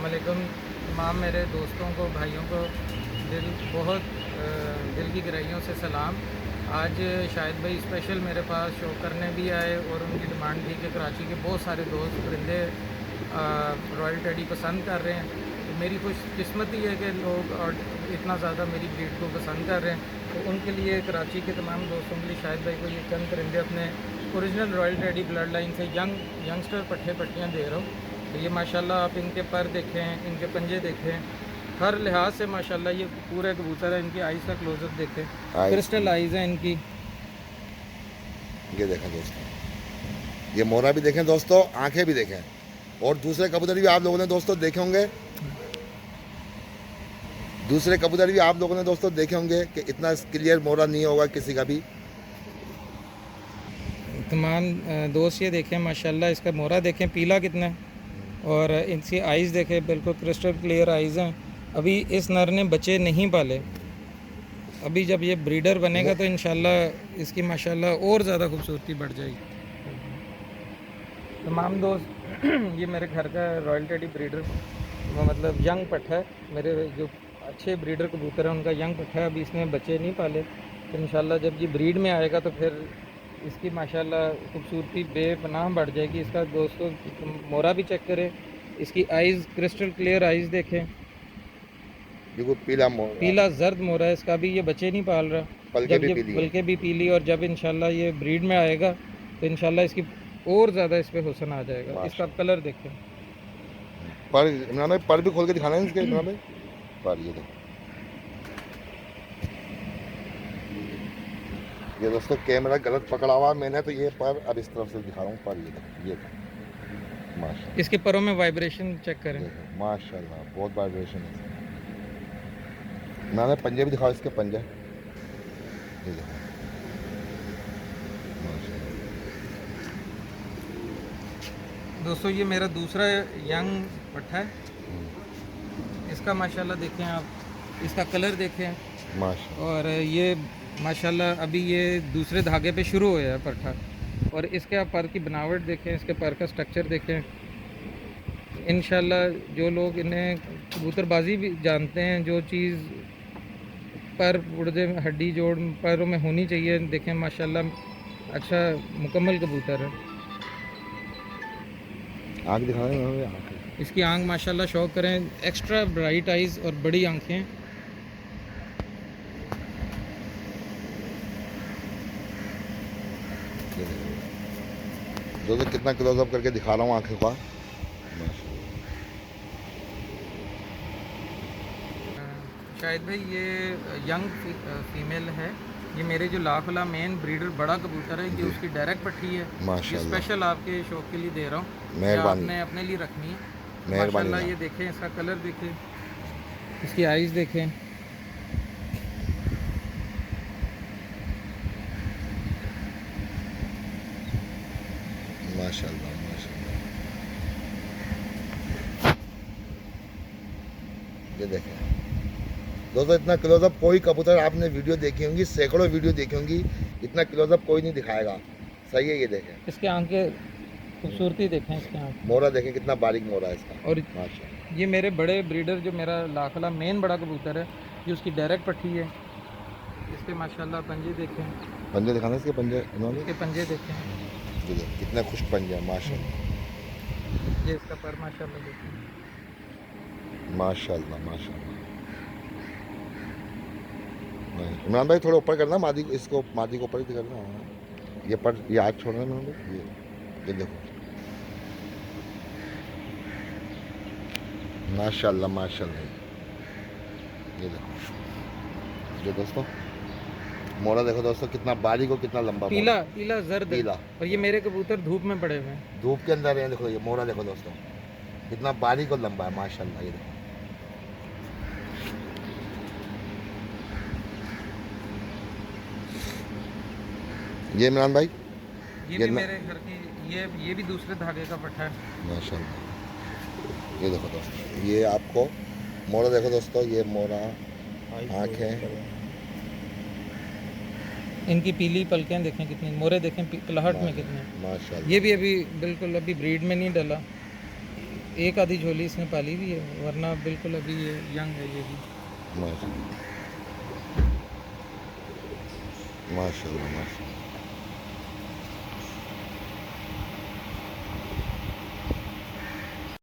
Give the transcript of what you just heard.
अस्सलामुअलैकुम तमाम मेरे दोस्तों को, भाइयों को दिल की गहराइयों से सलाम। आज शाहिद भाई स्पेशल मेरे पास शो करने भी आए और उनकी डिमांड थी कि कराची के बहुत सारे दोस्त परिंदे रॉयल टेडी पसंद कर रहे हैं। तो मेरी खुशकिस्मती है कि लोग और इतना ज़्यादा मेरी ब्रीड को पसंद कर रहे हैं। तो उनके लिए कराची के तमाम दोस्तों के लिए शाहिद भाई को ये चंद परिंदे अपने original royal teddy blood line से यंगस्टर पट्टे पट्टियाँ दे रहा हूँ। तो ये माशाल्लाह आप इनके पर देखें, इनके पंजे देखें, हर लिहाज से माशाल्लाह ये पूरे कबूतर है। इनकी आइज़ का क्लोजअप देखें, क्रिस्टल आइज़ हैं इनकी। ये देखें दोस्तों, ये मोरा भी देखें दोस्तों, आंखें भी देखें। और दूसरे कबूतर भी आप लोगों ने दोस्तों देखे होंगे, कि इतना क्लियर मोरा नहीं होगा किसी का भी। तमाम दोस्त ये देखें माशाल्लाह, इसका मोरा देखें पीला कितना है और इनकी आइज़ देखें, बिल्कुल क्रिस्टल क्लियर आइज़ हैं। अभी इस नर ने बच्चे नहीं पाले, अभी जब ये ब्रीडर बनेगा तो इंशाल्लाह इसकी माशाल्लाह और ज़्यादा खूबसूरती बढ़ जाएगी। तमाम दोस्त ये मेरे घर का रॉयल टेडी ब्रीडर मतलब यंग पट्ठा है। मेरे जो अच्छे ब्रीडर कबूतर हैं उनका यंग पट्ठा है, अभी इसने बच्चे नहीं पाले। तो इंशाल्लाह जब ये ब्रीड में आएगा तो फिर इसकी माशाल्लाह खूबसूरती बेपनाह बढ़ जाएगी। इसका दोस्तों मोरा भी चेक करें, इसकी आइज़ क्रिस्टल क्लियर आइज़ देखें, देखो पीला जर्द मोरा है इसका। भी ये बच्चे नहीं पाल रहा, बल्कि भी पीली। और जब इंशाल्लाह ये ब्रीड में आएगा तो इंशाल्लाह इसकी और ज़्यादा इस पर हुस्न आ जाएगा। इसका कलर देखें, पर इमरान भाई पर भी खोल के दिखाना है इसके। इमरान भाई पर ये दोस्तों कैमरा गलत पकड़ा हुआ मैंने, तो ये पर अब इस तरफ से दिखा रहा हूँ। पर ये माशाल्लाह, इसके परों में वाइब्रेशन चेक करें, माशाल्लाह बहुत वाइब्रेशन है। मैंने पंजे भी दिखाओ, इसके पंजे ये देखो दोस्तों। ये मेरा दूसरा यंग पट्ठा है, इसका माशाल्लाह देखें आप, इसका कलर देखें माशाल्लाह। और ये माशाल्लाह अभी ये दूसरे धागे पे शुरू हुआ है पट्ठा। और इसके आप पर की बनावट देखें, इसके पर का स्ट्रक्चर देखें। इंशाल्लाह जो लोग इन्हें कबूतरबाजी भी जानते हैं, जो चीज़ पर पुर्जे में हड्डी जोड़ पैरों में होनी चाहिए, देखें माशाल्लाह अच्छा मुकम्मल कबूतर है। आँख दिखा रहे हैं, इसकी आंख माशाल्लाह शौक करें, एक्स्ट्रा ब्राइट आइज़ और बड़ी आंखें। जो कितना क्लोजअप करके दिखा रहा हूँ आंखों का। शाहिद भाई ये यंग फीमेल है। ये मेरे जो लाखला मेन ब्रीडर बड़ा कबूतर है, ये उसकी डायरेक्ट पट्टी है। ये स्पेशल आपके शौक के लिए दे रहा हूँ, आपने अपने लिए रखनी है। माशाल्लाह ये देखें, इसका कलर देखें, इसकी आइज़ देखें। माशाल्लाह माशाल्लाह, ये देखें दोस्तों, इतना क्लोजअप कोई कबूतर आपने वीडियो देखी होंगी, सैकड़ों वीडियो देखी होंगी, इतना क्लोजअप कोई नहीं दिखाएगा। सही है, ये देखें इसके आंख के खूबसूरती देखें, इसके आंख, मोरा देखें कितना बारीक मोरा है इसका। और ये मेरे बड़े ब्रीडर जो मेरा लाखला मेन बड़ा कबूतर है, ये उसकी डायरेक्ट पट्टी है। इसके माशाल्लाह पंजे देखें, पंजे दिखाना इसके पंजे, इसके पंजे देखें, कितने खुश पंजे हैं माशाल्लाह। ये इसका पर माशाल्लाह देखें, माशाल्लाह माशाल्लाह। इमरान भाई थोड़ा ऊपर करना, मादी इसको, मादी को ऊपर ही करना। ये पर ये हाथ छोड़ना इमरान भाई, ये देखो माशाल्लाह माशाल्लाह। ये देखो जो दोस्तों मोरा देखो दोस्तों, कितना बारीक और कितना लंबा, पीला पीला जर्द पीला। और ये मेरे कबूतर धूप में पड़े हुए हैं, धूप के अंदर है। देखो ये मोरा देखो दोस्तों, कितना बारीक और लंबा है माशाल्लाह। ये देखो ये इमरान भाई, ये भी मेरे घर की, ये भी दूसरे धागे का पट्ठा है माशाल्लाह। ये देखो दोस्तों, ये आपको मोरा देखो दोस्तों, ये मोरा आँखें, इनकी पीली पलकें देखें कितनी, मोरे देखें पिलहट में कितने। माशाल्लाह। ये भी अभी बिल्कुल अभी ब्रीड में नहीं डला। एक आधी झोली इसने पाली भी है, वरना बिल्कुल अभी ये यंग है ये भी। माशाल्लाह माशाल्लाह माशाल्लाह।